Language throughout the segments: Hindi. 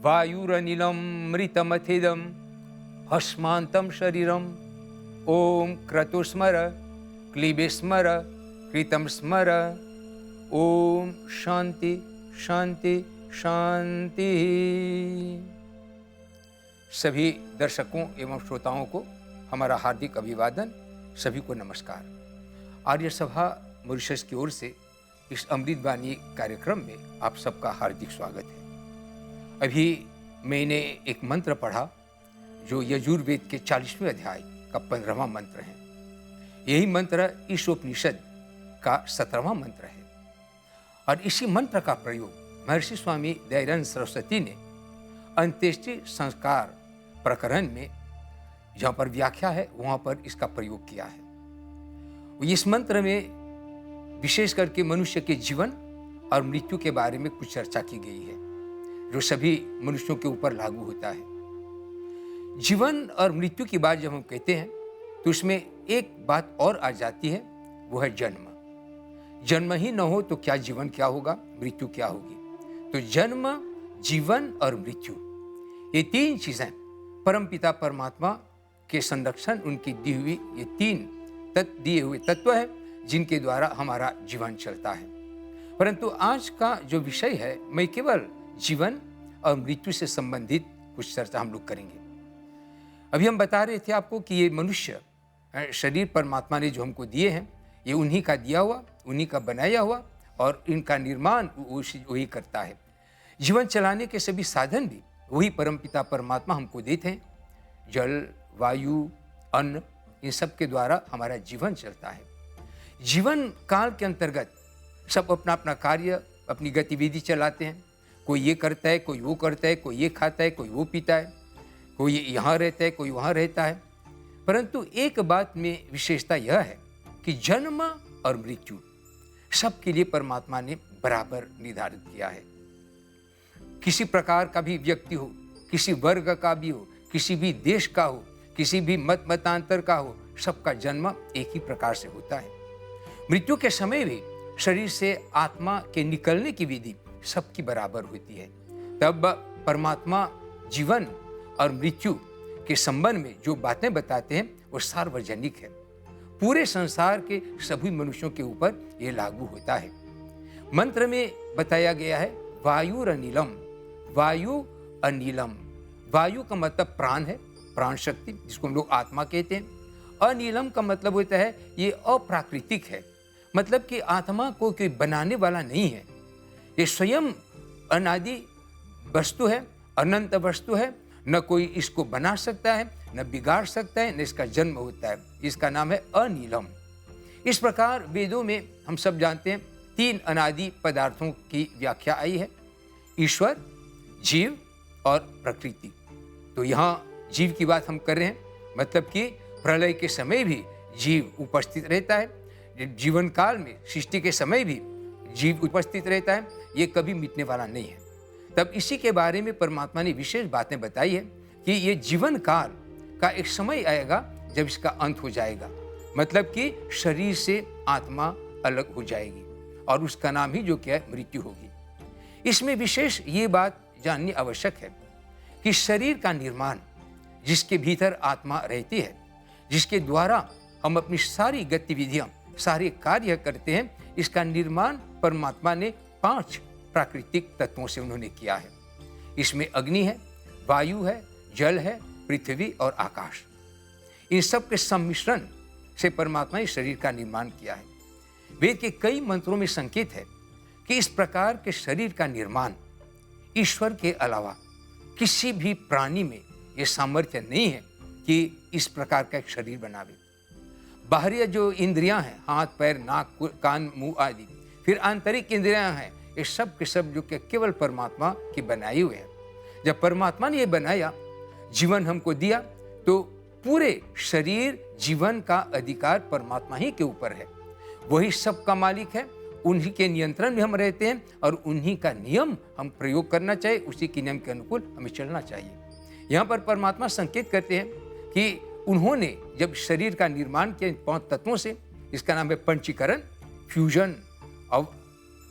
वायुरनिलम मृतमथिदम हस्मांतम शरीरम ओम क्रतुस्मर क्लीबेस्मर कृतम स्मर ओम शांति शांति शांति। सभी दर्शकों एवं श्रोताओं को हमारा हार्दिक अभिवादन। सभी को नमस्कार। आर्य सभा मॉरिशस की ओर से इस अमृतवाणी कार्यक्रम में आप सबका हार्दिक स्वागत है। अभी मैंने एक मंत्र पढ़ा जो यजुर्वेद के 40वें अध्याय का 15वां मंत्र है। यही मंत्र इस उपनिषद का 17वां मंत्र है और इसी मंत्र का प्रयोग महर्षि स्वामी दयानंद सरस्वती ने अंत्येष्टि संस्कार प्रकरण में जहाँ पर व्याख्या है वहाँ पर इसका प्रयोग किया है। इस मंत्र में विशेष करके मनुष्य के जीवन और मृत्यु के बारे में कुछ चर्चा की गई है जो सभी मनुष्यों के ऊपर लागू होता है। जीवन और मृत्यु की बात जब हम कहते हैं तो उसमें एक बात और आ जाती है, वो है जन्म। जन्म ही न हो तो क्या जीवन क्या होगा, मृत्यु क्या होगी। तो जन्म, जीवन और मृत्यु, ये तीन चीजें परमपिता परमात्मा के संरक्षण उनकी दी हुई ये तीन दिए हुए तत्व है जिनके द्वारा हमारा जीवन चलता है। परंतु आज का जो विषय है, मैं केवल जीवन और मृत्यु से संबंधित कुछ चर्चा हम लोग करेंगे। अभी हम बता रहे थे आपको कि ये मनुष्य शरीर परमात्मा ने जो हमको दिए हैं, ये उन्हीं का दिया हुआ, उन्हीं का बनाया हुआ और इनका निर्माण वही करता है। जीवन चलाने के सभी साधन भी वही परमपिता परमात्मा हमको देते हैं। जल, वायु, अन्न, इन सब के द्वारा हमारा जीवन चलता है। जीवन काल के अंतर्गत सब अपना अपना कार्य, अपनी गतिविधि चलाते हैं। कोई ये करता है, कोई वो करता है, कोई ये खाता है, कोई वो पीता है, कोई यहाँ रहता है, कोई वहाँ रहता है। परंतु एक बात में विशेषता यह है कि जन्म और मृत्यु सबके लिए परमात्मा ने बराबर निर्धारित किया है। किसी प्रकार का भी व्यक्ति हो, किसी वर्ग का भी हो, किसी भी देश का हो, किसी भी मतांतर का हो, सबका जन्म एक ही प्रकार से होता है। मृत्यु के समय भी शरीर से आत्मा के निकलने की विधि सबकी बराबर होती है। तब परमात्मा जीवन और मृत्यु के संबंध में जो बातें बताते हैं वो सार्वजनिक है, पूरे संसार के सभी मनुष्यों के ऊपर ये लागू होता है। मंत्र में बताया गया है वायुरनिलम, वायु अनिलम। वायु का मतलब प्राण है, प्राण शक्ति जिसको हम लोग आत्मा कहते हैं। अनिलम का मतलब होता है ये अप्राकृतिक है, मतलब कि आत्मा को कोई बनाने वाला नहीं है। ये स्वयं अनादि वस्तु है, अनंत वस्तु है, न कोई इसको बना सकता है, न बिगाड़ सकता है, न इसका जन्म होता है। इसका नाम है अनिलम। इस प्रकार वेदों में हम सब जानते हैं तीन अनादि पदार्थों की व्याख्या आई है, ईश्वर, जीव और प्रकृति। तो यहाँ जीव की बात हम कर रहे हैं, मतलब कि प्रलय के समय भी जीव उपस्थित रहता है, जीवन काल में सृष्टि के समय भी जीव उपस्थित रहता है, ये कभी मिटने वाला नहीं है। तब इसी के बारे में परमात्मा ने विशेष बातें बताई है कि ये जीवन काल का एक समय आएगा जब इसका अंत हो जाएगा, मतलब कि शरीर से आत्मा अलग हो जाएगी और उसका नाम ही जो क्या है, मृत्यु होगी। इसमें विशेष ये बात जाननी आवश्यक है कि शरीर का निर्माण जिसके भीतर आत्मा रहती है, जिसके द्वारा हम अपनी सारी गतिविधियां, सारे कार्य करते हैं, इसका निर्माण परमात्मा ने 5 प्राकृतिक तत्वों से उन्होंने किया है। इसमें अग्नि है, वायु है, जल है, पृथ्वी और आकाश। इन सब के सम्मिश्रण से परमात्मा ने शरीर का निर्माण किया है। वेद के कई मंत्रों में संकेत है कि इस प्रकार के शरीर का निर्माण ईश्वर के अलावा किसी भी प्राणी में यह सामर्थ्य नहीं है कि इस प्रकार का एक शरीर बनावे। बाहरी जो इंद्रियां हैं, हाथ, पैर, नाक, कान, मुंह आदि, फिर आंतरिक इंद्रियां हैं, ये सब के सब जो कि केवल परमात्मा की बनाई हुए हैं। जब परमात्मा ने ये बनाया, जीवन हमको दिया, तो पूरे शरीर जीवन का अधिकार परमात्मा ही के ऊपर है। वही सबका मालिक है, उन्हीं के नियंत्रण में हम रहते हैं और उन्हीं का नियम हम प्रयोग करना चाहिए, उसी के नियम के अनुकूल हमें चलना चाहिए। यहाँ पर परमात्मा संकेत करते हैं कि उन्होंने जब शरीर का निर्माण किया 5 तत्वों से, इसका नाम है पंचीकरण, fusion of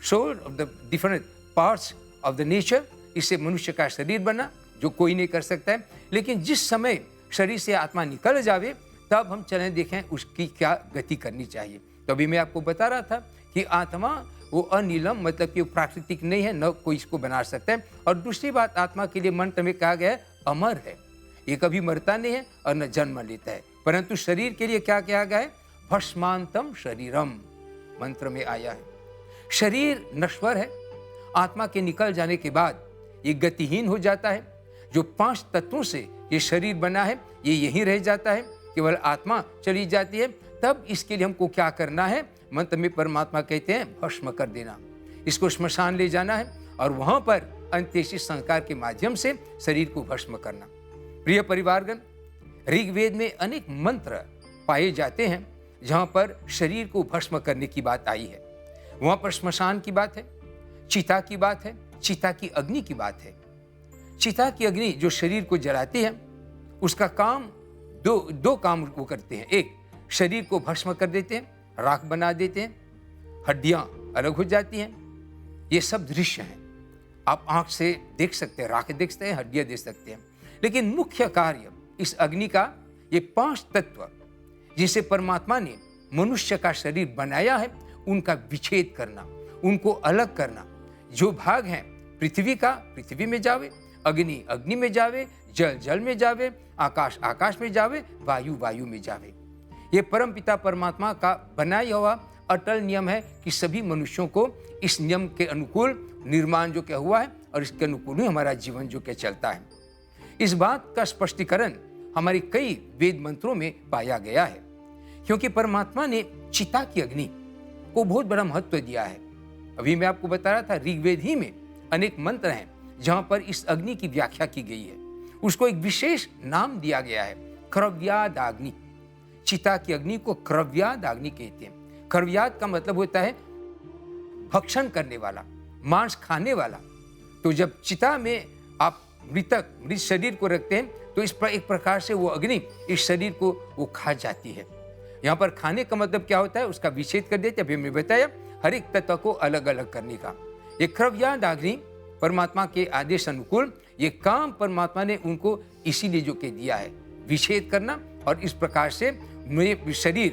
soul of the different parts of the nature, इससे मनुष्य का शरीर बना, जो कोई नहीं कर सकता है। लेकिन जिस समय शरीर से आत्मा निकल जावे, तब हम चलें देखें उसकी क्या गति करनी चाहिए। तो अभी मैं आपको बता रहा था कि आत्मा वो अनिलम, मतलब कि वो प्राकृतिक नहीं है, न कोई इसको बना सकता है। और दूसरी बात, आत्मा के लिए मंत्र में कहा गया है अमर है, ये कभी मरता नहीं है और न जन्म लेता है। परंतु शरीर के लिए क्या कहा गया है? भस्मांतम शरीरम मंत्र में आया है। शरीर नश्वर है, आत्मा के निकल जाने के बाद ये गतिहीन हो जाता है। जो 5 तत्वों से ये शरीर बना है, ये यहीं रह जाता है, केवल आत्मा चली जाती है। तब इसके लिए हमको क्या करना है? मंत्र में परमात्मा कहते हैं भस्म कर देना, इसको श्मशान ले जाना है और वहां पर अंत्येष्टि संस्कार के माध्यम से शरीर को भस्म करना। प्रिय परिवारगण, ऋग्वेद में अनेक मंत्र पाए जाते हैं जहां पर शरीर को भस्म करने की बात आई है। वहां पर श्मशान की बात है, चिता की बात है, चिता की अग्नि की बात है। चिता की अग्नि जो शरीर को जलाती है, उसका काम दो काम वो करते हैं। एक, शरीर को भस्म कर देते हैं, राख बना देते हैं, हड्डियां अलग हो जाती हैं। ये सब दृश्य हैं, आप आंख से देख सकते हैं, राख देख सकते हैं, हड्डियां देख सकते हैं। लेकिन मुख्य कार्य इस अग्नि का, ये 5 तत्व जिसे परमात्मा ने मनुष्य का शरीर बनाया है, उनका विच्छेद करना, उनको अलग करना। जो भाग हैं पृथ्वी का, पृथ्वी में जावे, अग्नि अग्नि में जावे, जल जल में जावे, आकाश आकाश में जावे, वायु वायु में जावे। ये परमपिता परमात्मा का बनाया हुआ अटल नियम है कि सभी मनुष्यों को इस नियम के अनुकूल निर्माण जो क्या हुआ है और इसके अनुकूल ही हमारा जीवन जो क्या चलता है। इस बात का स्पष्टीकरण हमारे कई वेद मंत्रों में पाया गया है, क्योंकि परमात्मा ने चिता की अग्नि को बहुत बड़ा महत्व दिया है। अभी मैं आपको बता रहा था, ऋग्वेद ही में अनेक मंत्र हैं जहां पर इस अग्नि की व्याख्या की गई है। उसको एक विशेष नाम दिया गया है, क्रव्यादाग्नि। चिता की अग्नि को क्रव्यादाग्नि कहते हैं। क्रव्याद का मतलब होता है भक्षण करने वाला, मांस खाने वाला। तो जब चिता में आप मृत शरीर को रखते हैं, तो इस पर एक प्रकार से वो अग्नि इस शरीर को वो खा जाती है। यहाँ पर खाने का मतलब क्या होता है? उसका विच्छेद कर देते हैं। अभी मैं बताया, हर एक तत्व को अलग अलग करने का। ये क्रव्यादाग्नि परमात्मा के आदेश अनुकूल ये काम परमात्मा ने उनको इसीलिए जो कह दिया है, विच्छेद करना। और इस प्रकार से मेरे शरीर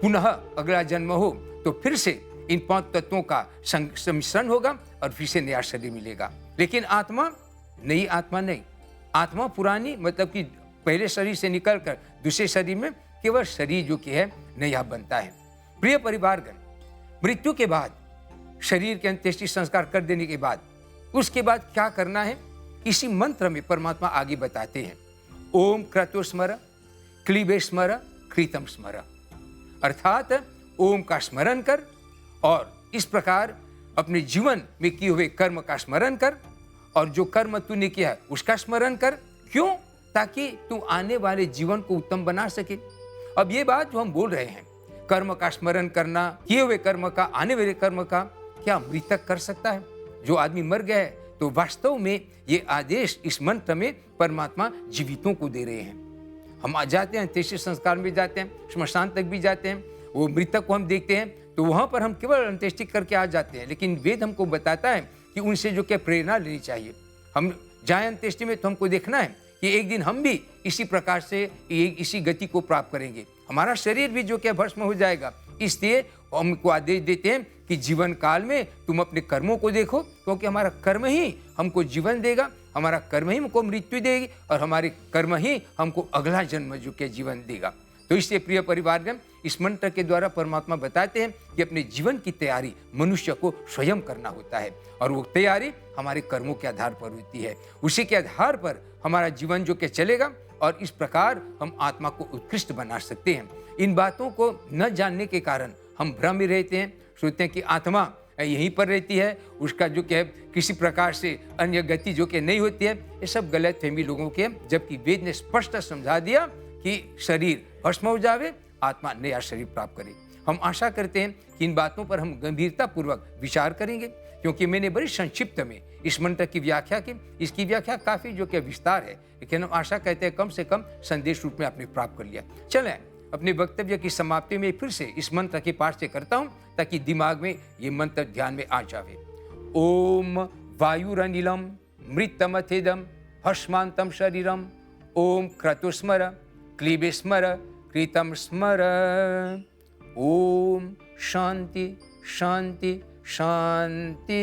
पुनः अगला जन्म हो तो फिर से इन 5 तत्वों का सम्मिश्रण होगा और फिर से नया शरीर मिलेगा। लेकिन आत्मा, नई आत्मा नहीं, आत्मा पुरानी, मतलब कि पहले शरीर से निकलकर दूसरे शरीर में केवल शरीर जो कि है नया बनता है। प्रिय परिवारगण, मृत्यु के बाद शरीर के अंत्येष्टि संस्कार कर देने के बाद उसके बाद क्या करना है, इसी मंत्र में परमात्मा आगे बताते हैं। ओम क्रतो स्मर, क्लीबे स्मर, कृतम स्मर। अर्थात ओम का स्मरण कर और इस प्रकार अपने जीवन में किए हुए कर्म का स्मरण कर, और जो कर्म तूने किया है उसका स्मरण कर। क्यों? ताकि तू आने वाले जीवन को उत्तम बना सके। अब ये बात जो हम बोल रहे हैं, कर्म का स्मरण करना, किए हुए कर्म का, आने वाले कर्म का, क्या मृतक कर सकता है? जो आदमी मर गया है, तो वास्तव में ये आदेश इस मंत्र में परमात्मा जीवितों को दे रहे हैं। हम जाते हैं अंत्येष्टि संस्कार में जाते हैं, श्मशान तक भी जाते हैं, वो मृतक को हम देखते हैं तो वहां पर हम केवल अंत्येष्टि करके आ जाते हैं। लेकिन वेद हमको बताता है कि उनसे जो क्या प्रेरणा लेनी चाहिए। हम जाए अंत्येष्टि में तो हमको देखना है कि एक दिन हम भी इसी प्रकार से इसी गति को प्राप्त करेंगे, हमारा शरीर भी जो क्या भस्म हो जाएगा। इसलिए हमको आदेश देते हैं कि जीवन काल में तुम अपने कर्मों को देखो, क्योंकि हमारा कर्म ही हमको जीवन देगा, हमारा कर्म ही हमको मृत्यु देगी और हमारे कर्म ही हमको अगला जन्म जो के जीवन देगा। तो इसलिए प्रिय परिवारजन, इस मंत्र के द्वारा परमात्मा बताते हैं कि अपने जीवन की तैयारी मनुष्य को स्वयं करना होता है, और वो तैयारी हमारे कर्मों के आधार पर होती है। उसी के आधार पर हमारा जीवन जो के चलेगा और इस प्रकार हम आत्मा को उत्कृष्ट बना सकते हैं। इन बातों को न जानने के कारण हम भ्रम में रहते हैं, सोचते हैं कि आत्मा यहीं पर रहती है, उसका जो क्या है किसी प्रकार से अन्य गति जो कि नहीं होती है। ये सब गलत फहमी लोगों के, जबकि वेद ने स्पष्ट समझा दिया कि शरीर भस्म हो जावे, आत्मा नया शरीर प्राप्त करे। हम आशा करते हैं कि इन बातों पर हम गंभीरता पूर्वक विचार करेंगे, क्योंकि मैंने बड़ी संक्षिप्त में इस मंत्र की व्याख्या की। इसकी व्याख्या काफी जो कि विस्तार है, लेकिन हम आशा करते हैं कम से कम संदेश रूप में आपने प्राप्त कर लिया। चलें अपने वक्तव्य की समाप्ति में फिर से इस मंत्र के पाठ से करता हूं, ताकि दिमाग में ये मंत्र ध्यान में आ जावे। ओम वायुरनिलम मृतमथिदम भस्मांतम शरीरम ओम क्रतुस्मर क्लीबेस्मर कृतम स्मर। ओम शांति शांति शांति।